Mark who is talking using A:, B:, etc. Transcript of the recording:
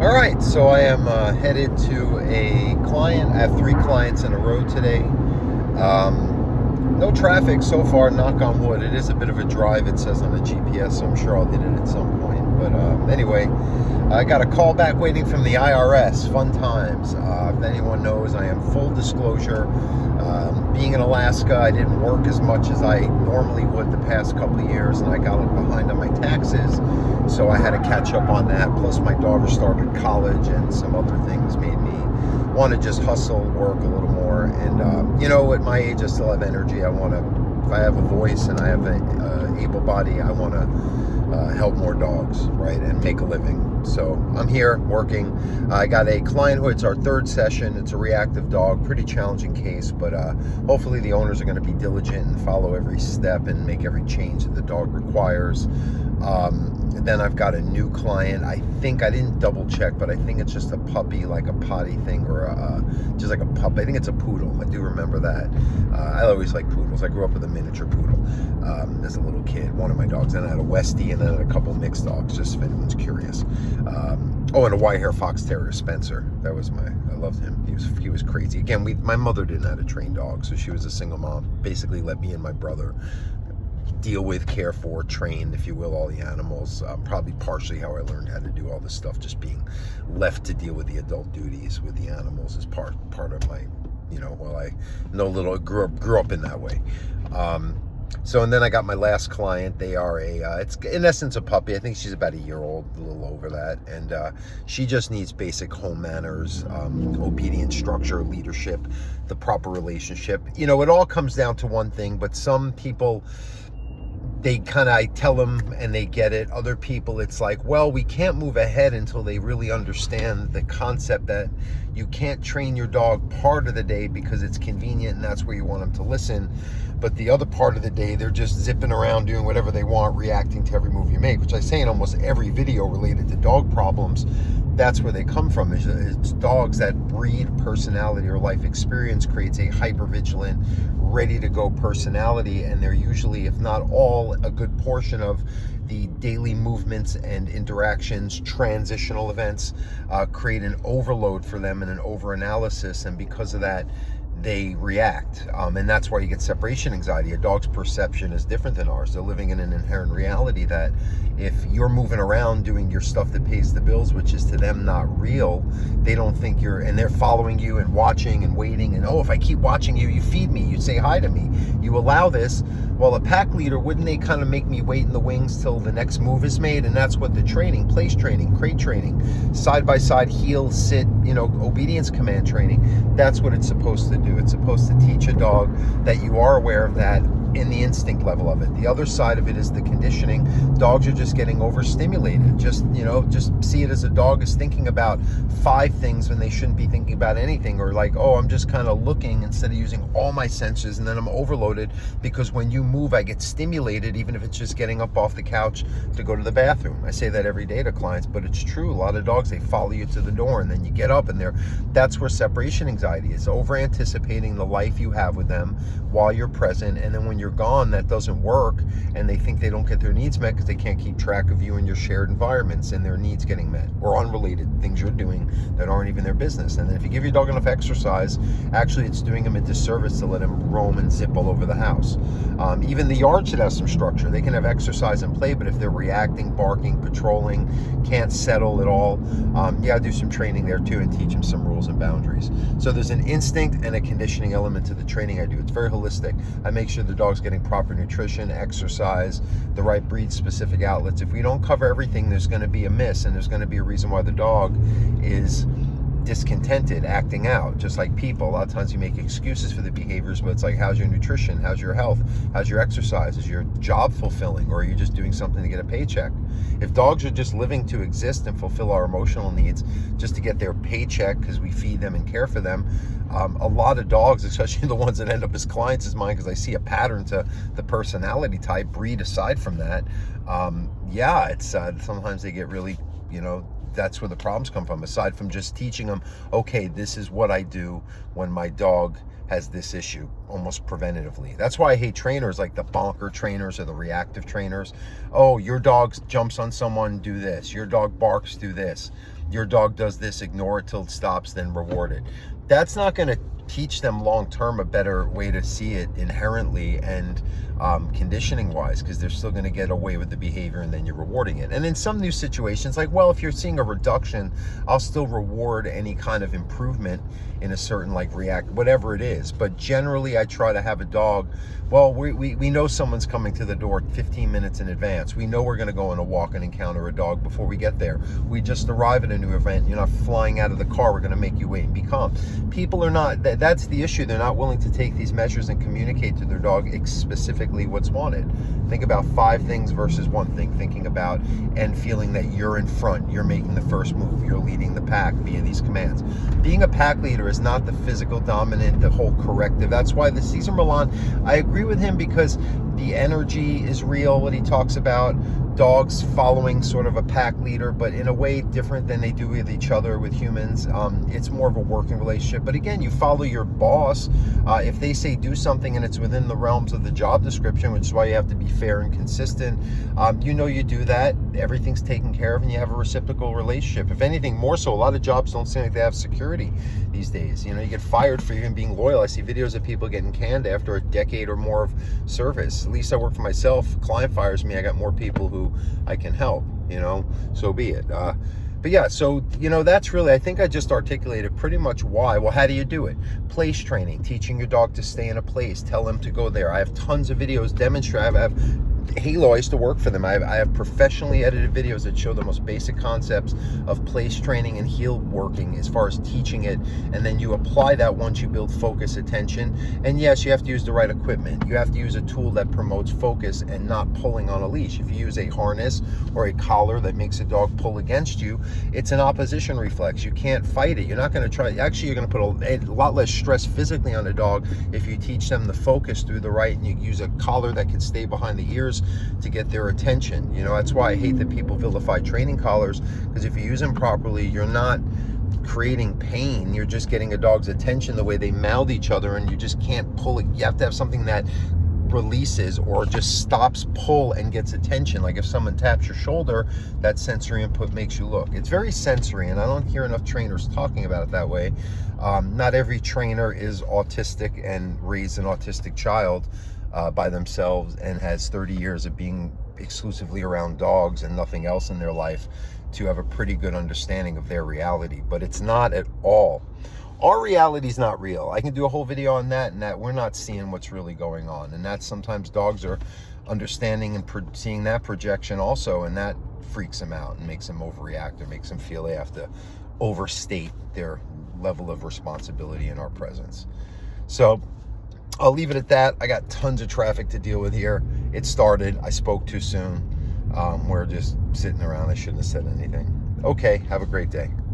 A: All right, so I am headed to a client. I have 3 clients in a row today. No traffic so far, knock on wood. It is a bit of a drive, it says on the GPS, so I'm sure I'll hit it at some point. But anyway, I got a call back waiting from the IRS. Fun times. If anyone knows, I am full disclosure. Being in Alaska, I didn't work as much as I normally would the past couple of years, and I got behind on my taxes, so I had to catch up on that. Plus, my daughter started college, and some other things made me want to just hustle, work a little more. And at my age, I still have energy. If I have a voice and I have a able body, I want to help more dogs, right, and make a living. So I'm here working. I got a client who it's our 3rd session. It's a reactive dog, pretty challenging case, but hopefully the owners are going to be diligent and follow every step and make every change that the dog requires. Then I've got a new client. I think I didn't double check, but I think it's just a puppy, like a potty thing, or just like a pup. I think it's a poodle. I do remember that. I always like poodles. I grew up with a miniature poodle as a little kid. One of my dogs. Then I had a Westie, and then I had a couple mixed dogs, just if anyone's curious. And a white hair fox terrier, Spencer. I loved him. He was crazy. Again, my mother didn't have a trained dog, so she was a single mom. Basically let me and my brother deal with, care for, train, if you will, all the animals. Probably partially how I learned how to do all this stuff, just being left to deal with the adult duties with the animals is part of my, I grew up in that way. And then I got my last client. They are it's in essence a puppy. I think she's about a year old, a little over that. And she just needs basic home manners, obedience, structure, leadership, the proper relationship. It all comes down to one thing, but some people, I tell them and they get it. Other people, it's like, well, we can't move ahead until they really understand the concept that you can't train your dog part of the day because it's convenient and that's where you want them to listen. But the other part of the day, they're just zipping around doing whatever they want, reacting to every move you make, which I say in almost every video related to dog problems. That's where they come from. It's dogs that breed personality or life experience creates a hyper-vigilant, ready-to-go personality, and they're usually, if not all, a good portion of the daily movements and interactions, transitional events, create an overload for them and an over-analysis, and because of that, they react. And that's why you get separation anxiety. A dog's perception is different than ours. They're living in an inherent reality that if you're moving around doing your stuff that pays the bills, which is to them not real, they don't think and they're following you and watching and waiting. And if I keep watching you, you feed me, you say hi to me, you allow this. Well, a pack leader, wouldn't they kind of make me wait in the wings till the next move is made? And that's what the training, place training, crate training, side by side, heel, sit, obedience command training, that's what it's supposed to do. It's supposed to teach a dog that you are aware of that in the instinct level of it. The other side of it is the conditioning. Dogs are just getting overstimulated. Just see it as a dog is thinking about 5 things when they shouldn't be thinking about anything, or like, I'm just kind of looking instead of using all my senses, and then I'm overloaded because when you move, I get stimulated, even if it's just getting up off the couch to go to the bathroom. I say that every day to clients, but it's true. A lot of dogs, they follow you to the door, and then you get up, and that's where separation anxiety is, over anticipating the life you have with them while you're present, and then when you're gone, that doesn't work, and they think they don't get their needs met because they can't keep track of you and your shared environments and their needs getting met, or unrelated things you're doing that aren't even their business. And then if you give your dog enough exercise, actually it's doing them a disservice to let him roam and zip all over the house. Even the yard should have some structure. They can have exercise and play, but if they're reacting, barking, patrolling, can't settle at all, do some training there too and teach them some rules and boundaries. So there's an instinct and a conditioning element to the training I do. It's very holistic. I make sure the dog's getting proper nutrition, exercise, the right breed specific outlets. If we don't cover everything, there's going to be a miss, and there's going to be a reason why the dog is discontented, acting out, just like people. A lot of times you make excuses for the behaviors, but it's like, how's your nutrition? How's your health? How's your exercise? Is your job fulfilling, or are you just doing something to get a paycheck? If dogs are just living to exist and fulfill our emotional needs just to get their paycheck because we feed them and care for them, a lot of dogs, especially the ones that end up as clients as mine, because I see a pattern to the personality type, breed aside from that, it's sometimes they get really that's where the problems come from, aside from just teaching them, okay, this is what I do when my dog has this issue, almost preventatively. That's why I hate trainers like the bonker trainers or the reactive trainers. Oh, your dog jumps on someone, do this. Your dog barks, do this. Your dog does this, ignore it till it stops, then reward it. That's not going to teach them long-term a better way to see it inherently and conditioning wise, because they're still going to get away with the behavior and then you're rewarding it. And in some new situations, like, well, if you're seeing a reduction, I'll still reward any kind of improvement in a certain, like, react, whatever it is. But generally I try to have a dog, well, we know someone's coming to the door 15 minutes in advance. We know we're going to go on a walk and encounter a dog before we get there. We just arrive at a new event. You're not flying out of the car. We're going to make you wait and be calm. People are not, that's the issue. They're not willing to take these measures and communicate to their dog specifically what's wanted. Think about 5 things versus 1 thing. Thinking about and feeling that you're in front, you're making the first move, you're leading the pack via these commands. Being a pack leader is not the physical dominant, the whole corrective. That's why the Cesar Millan, I agree with him, because the energy is real, what he talks about, dogs following sort of a pack leader, but in a way different than they do with each other, with humans. It's more of a working relationship. But again, you follow your boss. If they say do something and it's within the realms of the job description, which is why you have to be fair and consistent, you do that, everything's taken care of, and you have a reciprocal relationship. If anything, more so, a lot of jobs don't seem like they have security these days. You get fired for even being loyal. I see videos of people getting canned after a decade or more of service. At least I work for myself. Client fires me, I got more people who I can help, so be it. But yeah, so, that's really, I think I just articulated pretty much why. Well, how do you do it? Place training, teaching your dog to stay in a place, tell him to go there. I have tons of videos demonstrate. I have Halo, I used to work for them. I have professionally edited videos that show the most basic concepts of place training and heel working as far as teaching it, and then you apply that once you build focus, attention. And yes, you have to use the right equipment. You have to use a tool that promotes focus and not pulling on a leash. If you use a harness or a collar that makes a dog pull against you, it's an opposition reflex. You can't fight it. You're not going to try. Actually, you're going to put a lot less stress physically on a dog if you teach them the focus through the right, and you use a collar that can stay behind the ears to get their attention. That's why I hate that people vilify training collars, because if you use them properly, you're not creating pain. You're just getting a dog's attention the way they mouth each other, and you just can't pull it. You have to have something that releases or just stops pull and gets attention. Like if someone taps your shoulder, that sensory input makes you look. It's very sensory, and I don't hear enough trainers talking about it that way. Not every trainer is autistic and raised an autistic child by themselves and has 30 years of being exclusively around dogs and nothing else in their life to have a pretty good understanding of their reality. But it's not at all. Our reality is not real. I can do a whole video on that, and that we're not seeing what's really going on. And that's sometimes dogs are understanding and seeing that projection also, and that freaks them out and makes them overreact or makes them feel they have to overstate their level of responsibility in our presence. So I'll leave it at that. I got tons of traffic to deal with here. It started. I spoke too soon. We're just sitting around. I shouldn't have said anything. Okay, have a great day.